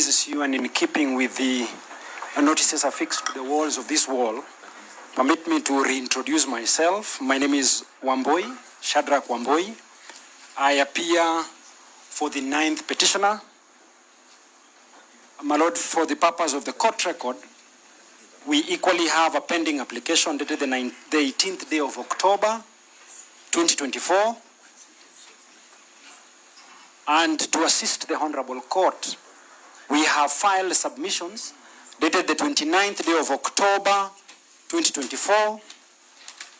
pleases you and in keeping with the notices affixed to the walls of this wall, permit me to reintroduce myself. My name is Wamboi, Shadrach Wamboi. I appear for the 9th petitioner. My Lord, for the purpose of the court record, we equally have a pending application dated the 18th day of October, 2024. And to assist the Honorable Court, we have filed submissions dated the 29th day of October, 2024,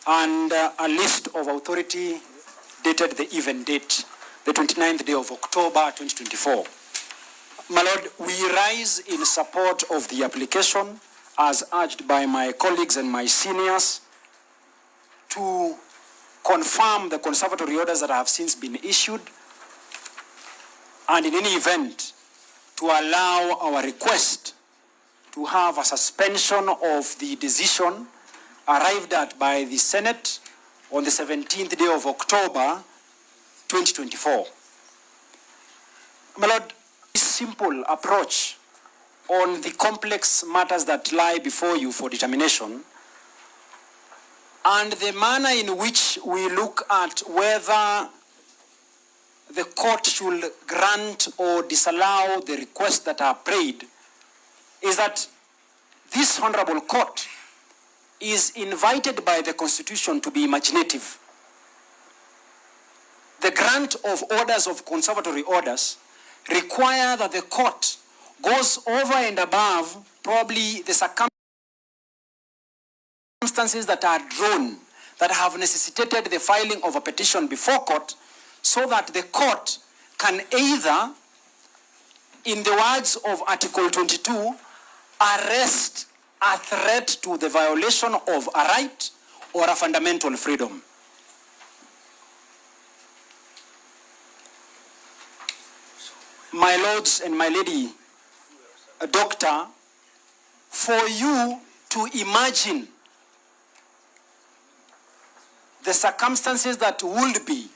and a list of authority dated the even date, the 29th day of October, 2024. My Lord, we rise in support of the application as urged by my colleagues and my seniors to confirm the conservatory orders that have since been issued, and in any event, to allow our request to have a suspension of the decision arrived at by the Senate on the 17th day of October, 2024. My Lord, this simple approach on the complex matters that lie before you for determination, and the manner in which we look at whether the court should grant or disallow the requests that are prayed, is that this honorable court is invited by the Constitution to be imaginative. The grant of orders of conservatory orders require that the court goes over and above probably the circumstances that are drawn, that have necessitated the filing of a petition before court, so that the court can either, in the words of Article 22, arrest a threat to the violation of a right or a fundamental freedom. My lords and my lady, Doctor, for you to imagine the circumstances that would be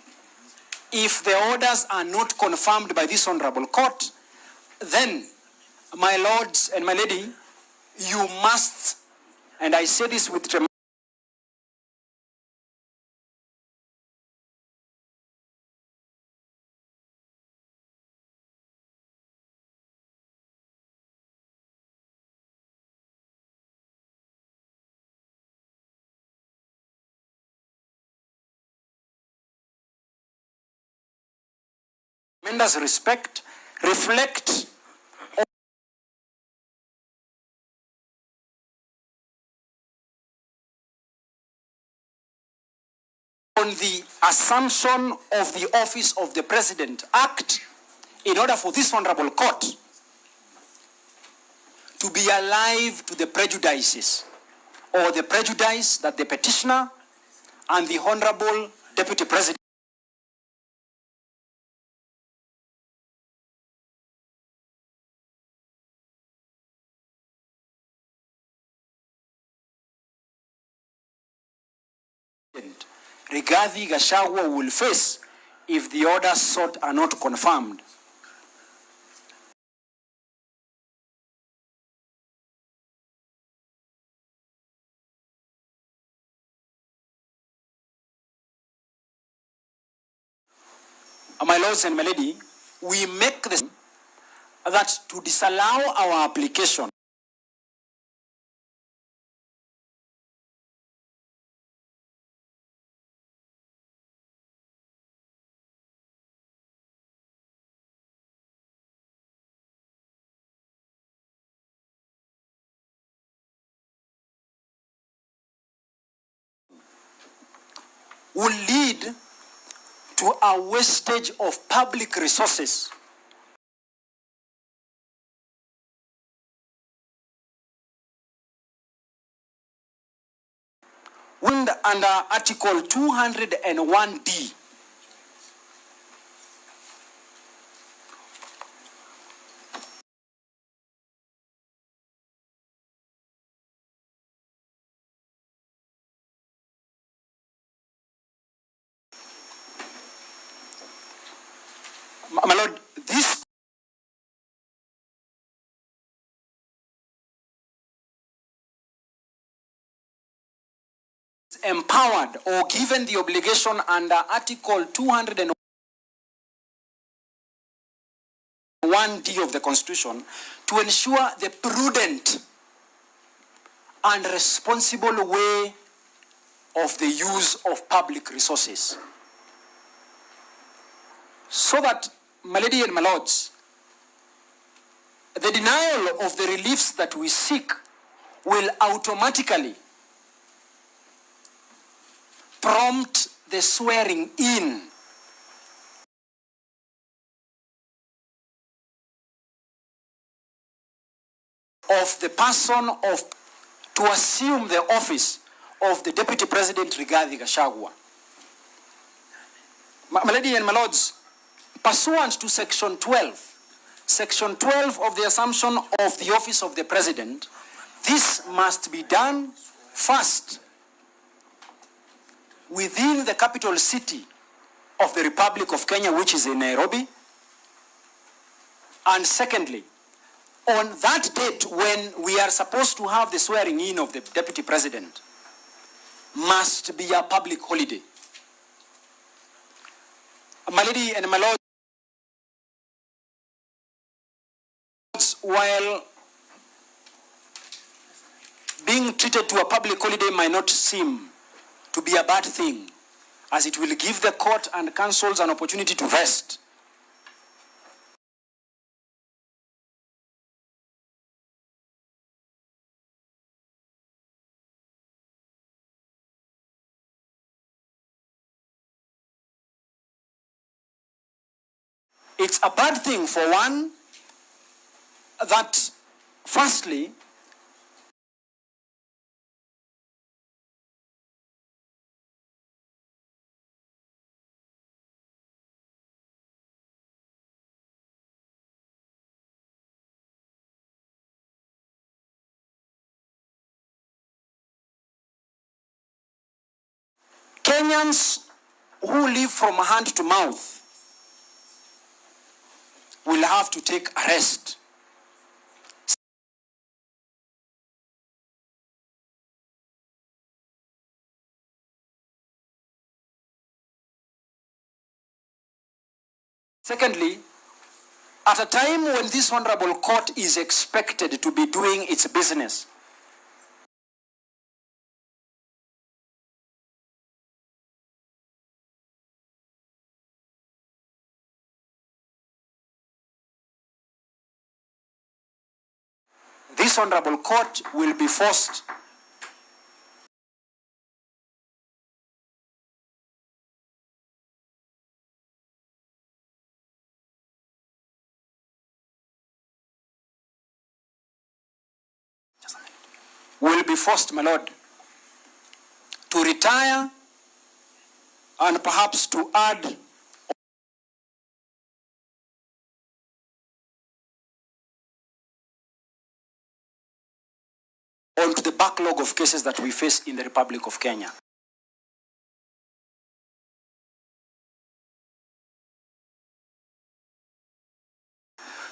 if the orders are not confirmed by this honorable court, then, my lords and my lady, you must, and I say this with tremendous respect, reflect on the assumption of the office of the President Act in order for this honorable court to be alive to the prejudices or the prejudice that the petitioner and the Honorable Deputy President Rigathi Gachagua will face if the orders sought are not confirmed. My lords and my lady, we make this that to disallow our application will lead to a wastage of public resources. Under Article 201D, my lord, this empowered or given the obligation under Article 201D of the Constitution to ensure the prudent and responsible way of the use of public resources. So that, my lady and my lords, the denial of the reliefs that we seek will automatically prompt the swearing in of the person to assume the office of the Deputy President Gachagua. My lady and my lords, pursuant to Section 12 of the assumption of the office of the President, this must be done first within the capital city of the Republic of Kenya, which is in Nairobi, and secondly, on that date when we are supposed to have the swearing in of the Deputy President, must be a public holiday. My lady and my lords, while being treated to a public holiday might not seem to be a bad thing, as it will give the court and councils an opportunity to rest. It's a bad thing for one that, firstly, Kenyans who live from hand to mouth will have to take a rest. Secondly, at a time when this honorable court is expected to be doing its business, this honorable court will be forced my lord, to retire and perhaps to add onto the backlog of cases that we face in the Republic of Kenya.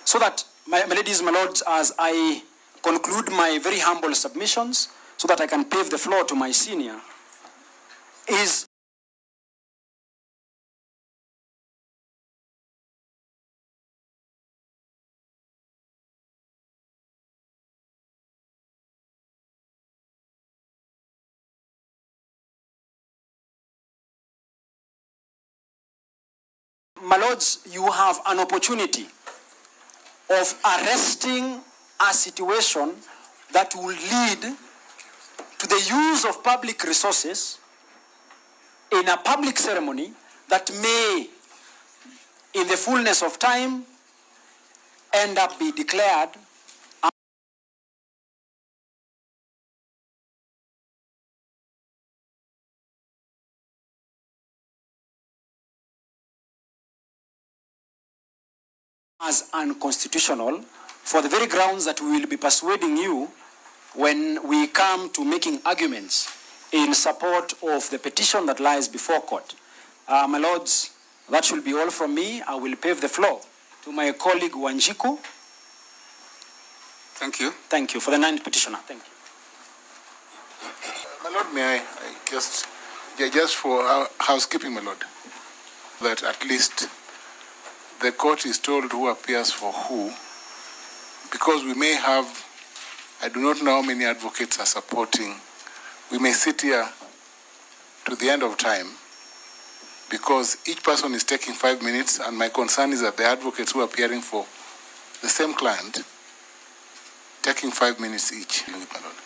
So that, my ladies, my lords, as I conclude my very humble submissions, so that I can pave the floor to my senior, is my lords, you have an opportunity of arresting a situation that will lead to the use of public resources in a public ceremony that may, in the fullness of time, end up be declared as unconstitutional, for the very grounds that we will be persuading you when we come to making arguments in support of the petition that lies before court. My lords, that should be all from me. I will pave the floor to my colleague Wanjiku. Thank you. Thank you. For the ninth petitioner. Thank you. My lord, may I Just for housekeeping, my lord, that at least the court is told who appears for who, because we may have, I do not know how many advocates are supporting. We may sit here to the end of time because each person is taking 5 minutes, and my concern is that the advocates who are appearing for the same client taking 5 minutes each. My lord.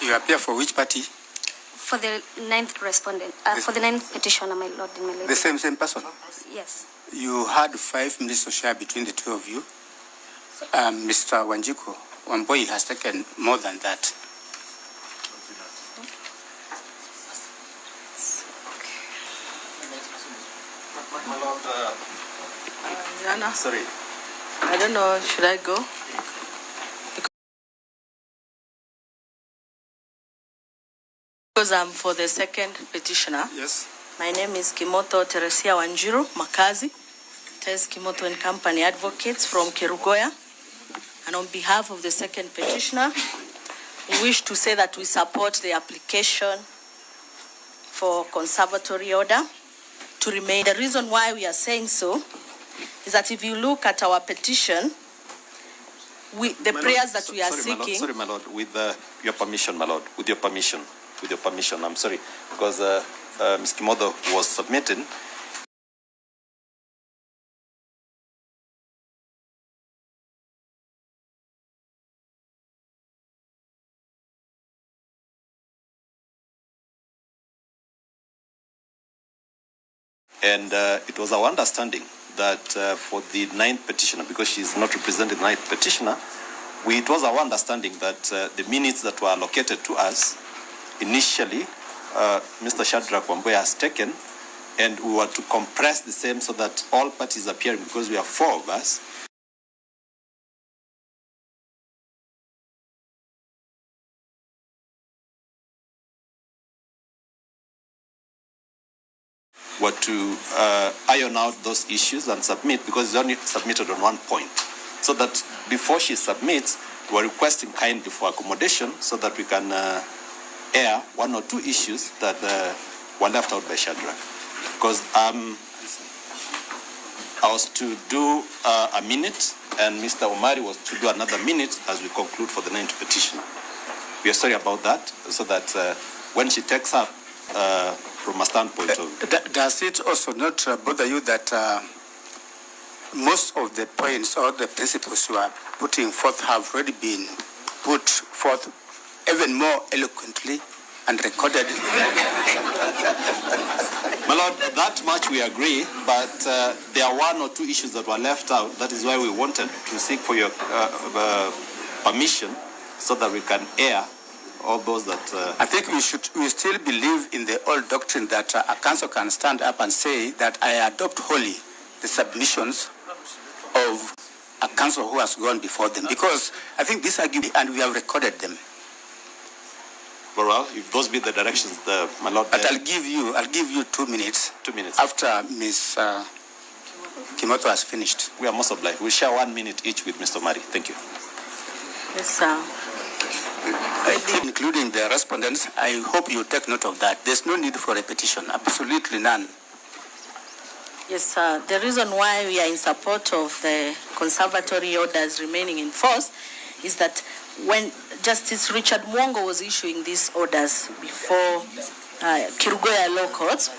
You appear for which party? For the ninth respondent, for the ninth petitioner, my lord and my lady. The same person? Yes. You had 5 minutes to share between the two of you. Mr. Wanjiku Wamboi has taken more than that. My lord, Yana, sorry. I don't know, should I go? Because I'm for the second petitioner. Yes. My name is Kimoto Teresia Wanjiru Makazi, Tess Kimoto and Company Advocates from Kerugoya. And on behalf of the second petitioner, we wish to say that we support the application for conservatory order to remain. The reason why we are saying so is that if you look at our petition, the prayers that we are seeking. Sorry, my lord, with your permission, my lord, with your permission, I'm sorry, because Ms. Kimodo was submitting. And it was our understanding that for the ninth petitioner, because she is not representing the ninth petitioner, it was our understanding that the minutes that were allocated to us, initially, Mr. Shadrach Wamboi has taken, and we were to compress the same so that all parties appearing, because we are 4 of us, were to iron out those issues and submit, because it's only submitted on one point. So that before she submits, we're requesting kindly for accommodation so that we can air 1 or 2 issues that were left out by Shadrach. Because I was to do a minute, and Mr. Omari was to do another minute as we conclude for the ninth petition. We are sorry about that, so that when she takes up from a standpoint of... Does it also not bother you that most of the points or the principles you are putting forth have already been put forth even more eloquently and recorded? My lord, that much we agree, but there are 1 or 2 issues that were left out. That is why we wanted to seek for your permission so that we can air all those that... I think we still believe in the old doctrine that a council can stand up and say that I adopt wholly the submissions of a council who has gone before them, because I think these are given and we have recorded them. Very well, if those be the directions, my lord... But I'll give you 2 minutes. 2 minutes. After Ms. Kimoto has finished. We are most obliged. We'll share 1 minute each with Mr. Mari. Thank you. Yes, sir. Including the respondents, I hope you take note of that. There's no need for repetition, absolutely none. Yes, sir. The reason why we are in support of the conservatory orders remaining in force is that when Justice Richard Mwongo was issuing these orders before Kirugoya Law Courts,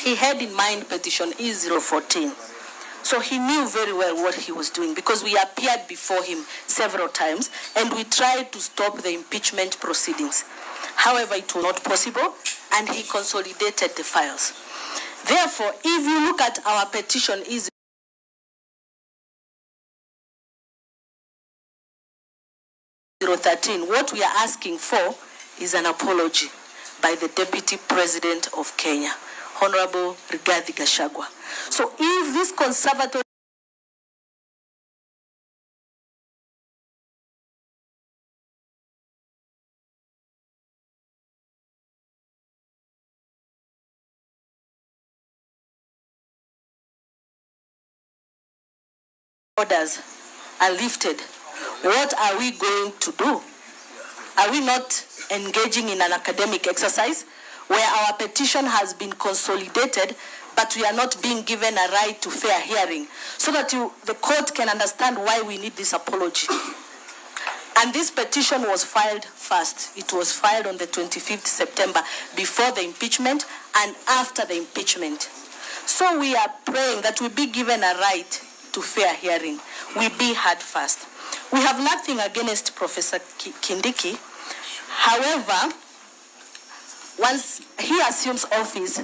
he had in mind petition E014. So he knew very well what he was doing, because we appeared before him several times and we tried to stop the impeachment proceedings. However, it was not possible, and he consolidated the files. Therefore, if you look at our petition E013, what we are asking for is an apology by the Deputy President of Kenya, Honorable Rigathi Gachagua. So if this conservative orders are lifted, what are we going to do? Are we not engaging in an academic exercise where our petition has been consolidated, but we are not being given a right to fair hearing, so that the court can understand why we need this apology? And this petition was filed first. It was filed on the 25th September, before the impeachment and after the impeachment. So we are praying that we be given a right to fair hearing. We be heard first. We have nothing against Professor Kindiki. However, once he assumes office,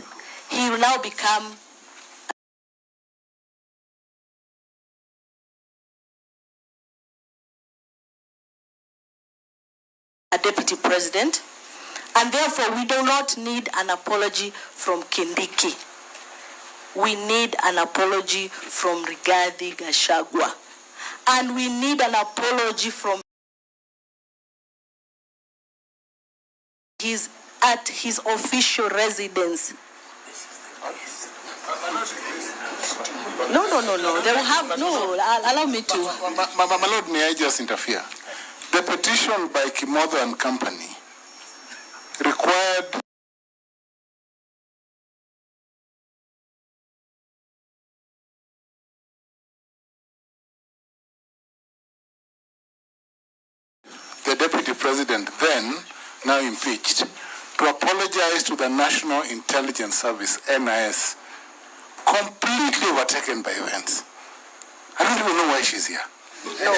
he will now become a deputy president, and therefore we do not need an apology from Kindiki. We need an apology from Rigathi Gachagua, and we need an apology from at his official residence. No. They will have no. Allow me to. My Lord, may I just interfere? The petition by Kimotho and Company required the deputy president, then now impeached, to apologize to the National Intelligence Service, NIS, completely overtaken by events. I don't even know why she's here. No.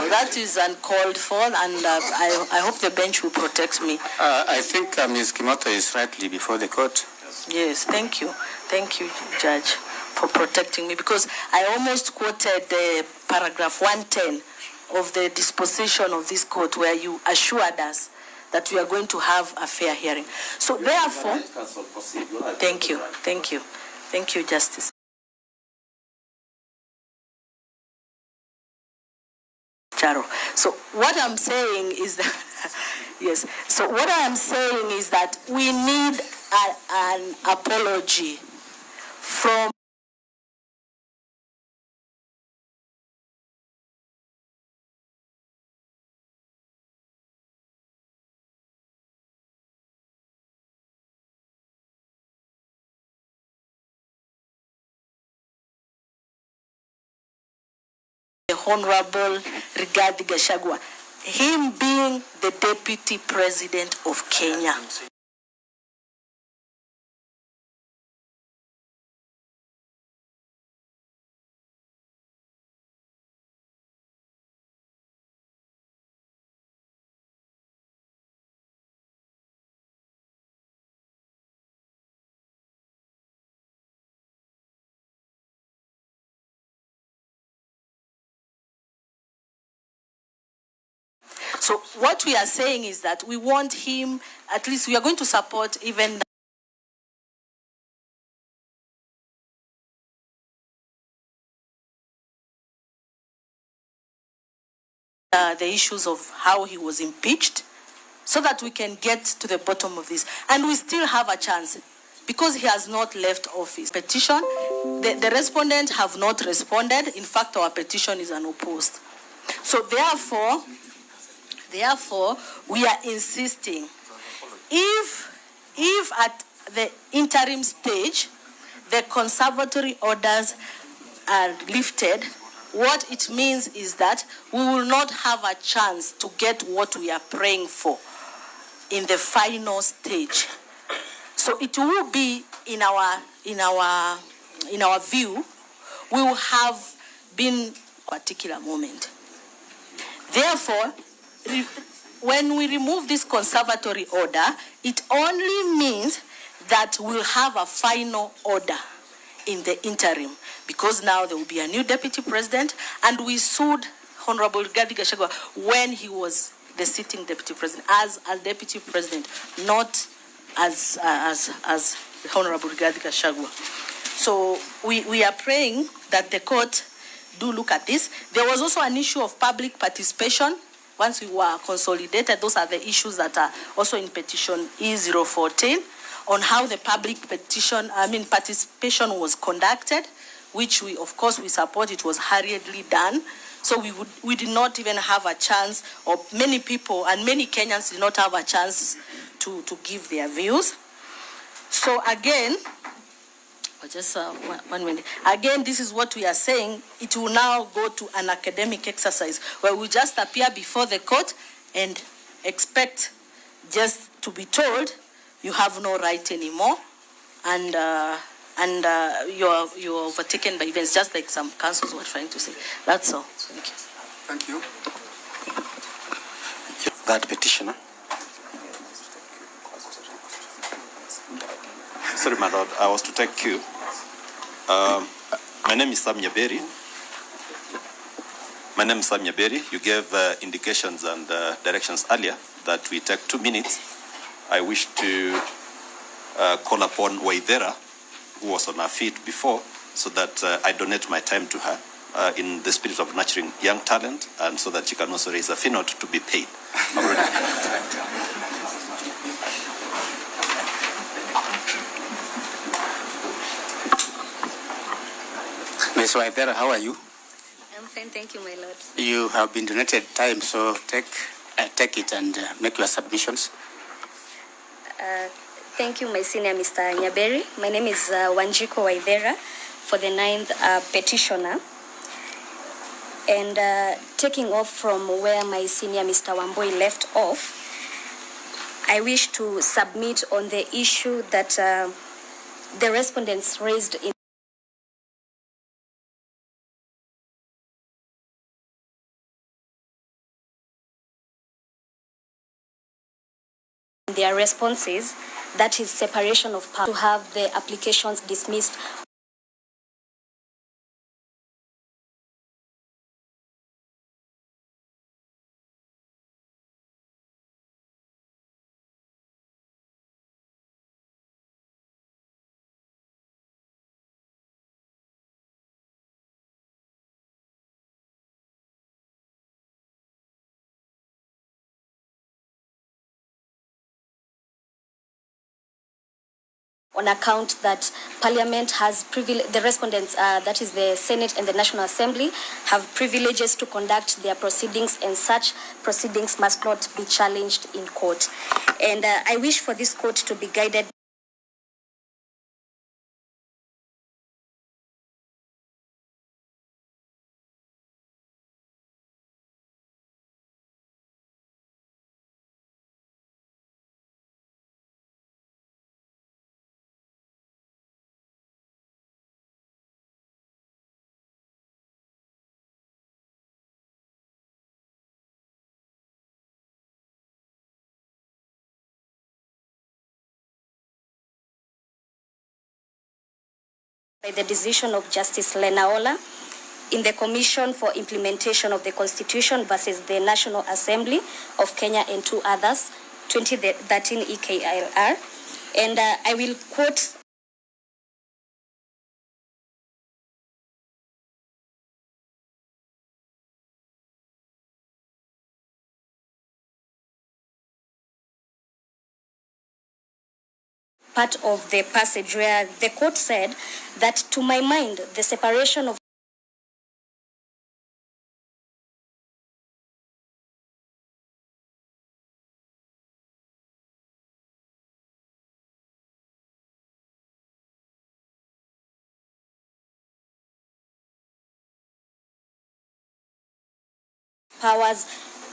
That is uncalled for, and I hope the bench will protect me. I think Ms. Kimotho is rightly before the court. Yes, thank you. Thank you, Judge, for protecting me, because I almost quoted the paragraph 110 of the disposition of this court, where you assured us that we are going to have a fair hearing. So therefore, thank you, Justice. So what I'm saying is that yes. So what I am saying is that we need an apology from the Honorable Rigathi Gachagua, him being the Deputy President of Kenya. So what we are saying is that we want him, at least we are going to support even the issues of how he was impeached, so that we can get to the bottom of this. And we still have a chance, because he has not left office. Petition, the respondents have not responded. In fact, our petition is unopposed. So therefore, we are insisting, if at the interim stage, the conservatory orders are lifted, what it means is that we will not have a chance to get what we are praying for in the final stage. So it will be in our view, we will have been a particular moment. Therefore, when we remove this conservatory order, it only means that we'll have a final order in the interim, because now there will be a new deputy president, and we sued Honorable Rigathi Gachagua when he was the sitting deputy president, as a deputy president, not as Honorable Rigathi Gachagua. So we are praying that the court do look at this. There was also an issue of public participation. Once we were consolidated, those are the issues that are also in petition E014, on how the public participation was conducted, which we, of course, we support. It was hurriedly done. So we did not even have a chance, or many people and many Kenyans did not have a chance to give their views. So again, just 1 minute. Again, this is what we are saying. It will now go to an academic exercise where we just appear before the court and expect just to be told you have no right anymore, and you're overtaken by events, just like some councils were trying to say. That's all. Thank you. Thank you. That petitioner. Sorry, my lord, I was to take cue. My name is Sam Nyaberi. You gave indications and directions earlier that we take 2 minutes. I wish to call upon Waithera, who was on her feet before, so that I donate my time to her in the spirit of nurturing young talent, and so that she can also raise a fee note to be paid. Ms. Waithera, how are you? I'm fine, thank you, my lord. You have been donated time, so take it and make your submissions. Thank you, my senior Mr. Nyaberi. My name is Wanjiko Waithera for the 9th petitioner. And taking off from where my senior Mr. Wamboi left off, I wish to submit on the issue that the respondents raised in their responses, that is separation of power, to have the applications dismissed on account that Parliament has the respondents, that is the Senate and the National Assembly, have privileges to conduct their proceedings, and such proceedings must not be challenged in court. And I wish for this court to be guided by the decision of Justice Lenaola in the Commission for Implementation of the Constitution versus the National Assembly of Kenya and 2 others, 2013 EKIR. And I will quote part of the passage where the court said that, to my mind, the separation of powers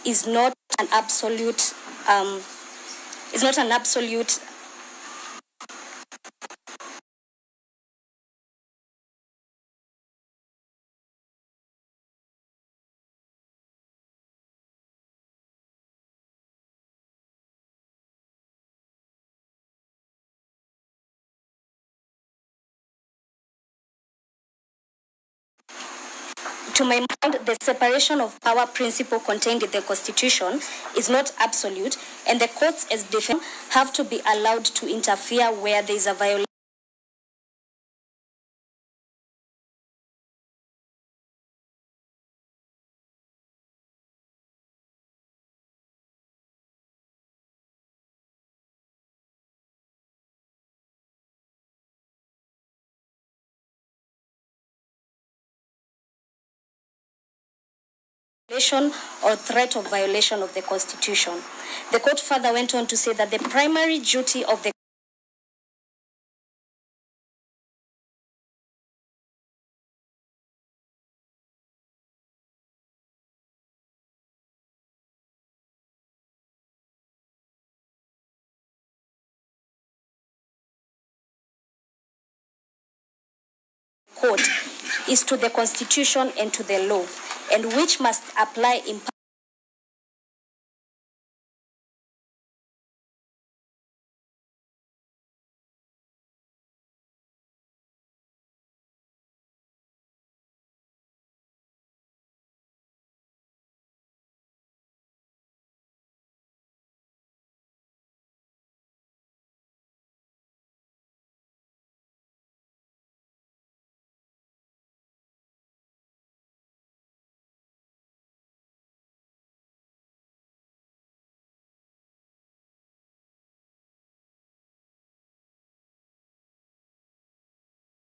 is not an absolute to my mind, the separation of power principle contained in the Constitution is not absolute, and the courts as defendants have to be allowed to interfere where there is a violation violation or threat of violation of the Constitution. The court further went on to say that the primary duty of the court is to the Constitution and to the law, and which must apply in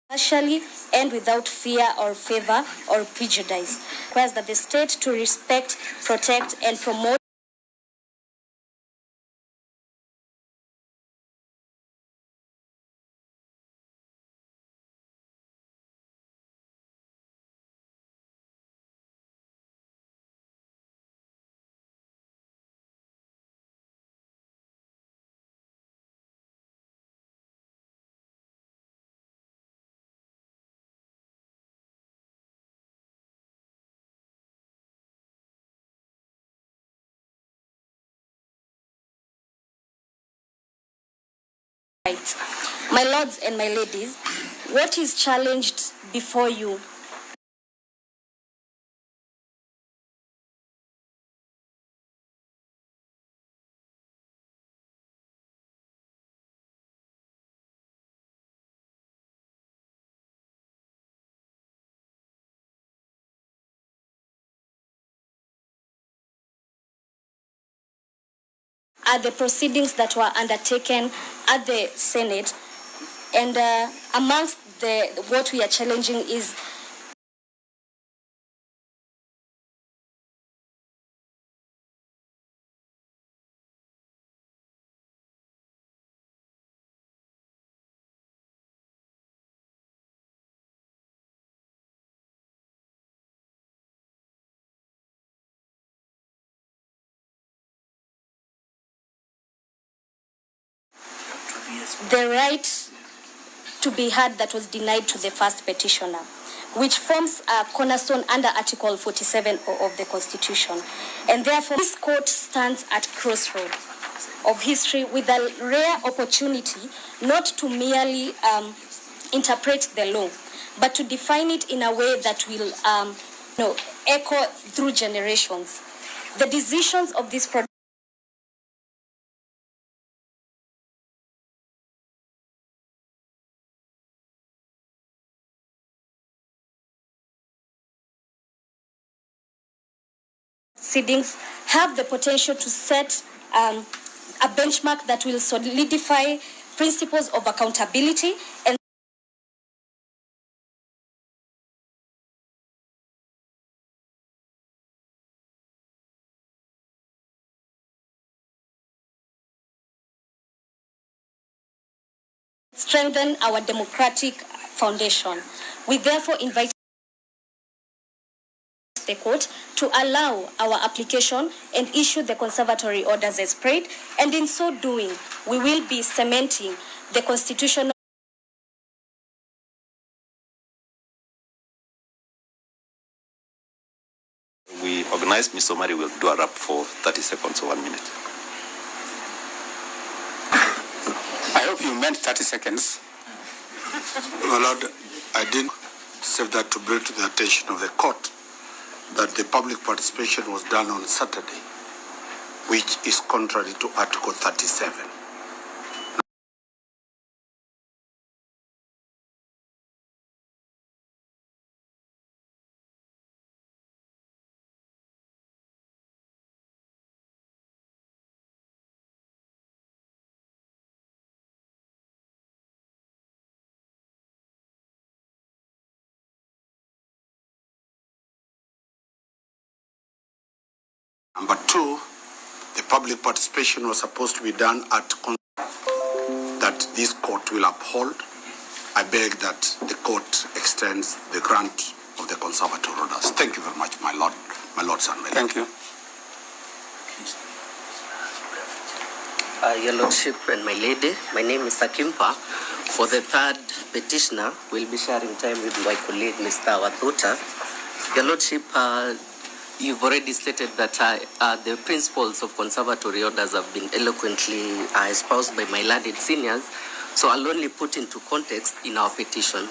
partially and without fear or favor or prejudice. Requires that the state to respect, protect, and promote rights. My lords and my ladies, what is challenged before you are the proceedings that were undertaken at the Senate, and amongst what we are challenging is the right to be heard that was denied to the first petitioner, which forms a cornerstone under Article 47 of the Constitution. And therefore, this court stands at crossroads of history with a rare opportunity not to merely interpret the law, but to define it in a way that will echo through generations. The decisions of this proceedings have the potential to set a benchmark that will solidify principles of accountability and strengthen our democratic foundation. We therefore invite the court to allow our application and issue the conservatory orders as prayed, and in so doing, we will be cementing the constitutional We organized Ms. Omari will do a wrap for 30 seconds or 1 minute. I hope you meant 30 seconds. My Lord, I didn't save that to bring to the attention of the court that the public participation was done on Saturday, which is contrary to Article 37. Number two, the public participation was supposed to be done at that this court will uphold. I beg that the court extends the grant of the conservatory orders. Thank you very much, my lords and my lady. Thank you. Your Lordship and my lady, my name is Sakimpa. For the third petitioner, we'll be sharing time with my colleague, Mr. Wathuta. Your Lordship, you've already stated that the principles of conservatory orders have been eloquently espoused by my learned seniors, so I'll only put into context in our petition.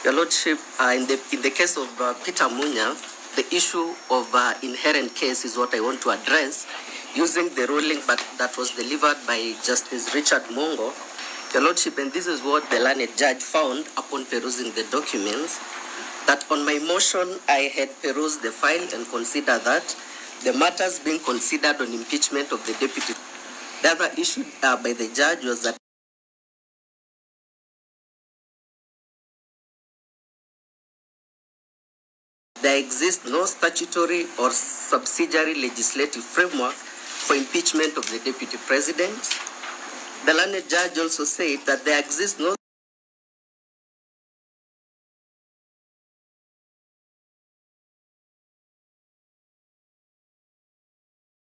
Your Lordship, in the case of Peter Munya, the issue of inherent case is what I want to address using the ruling that was delivered by Justice Richard Mongo. Your Lordship, and this is what the learned judge found upon perusing the documents, that on my motion I had perused the file and considered that the matters being considered on impeachment of the deputy. The other issue by the judge was that there exists no statutory or subsidiary legislative framework for impeachment of the deputy president. The learned judge also said that there exists no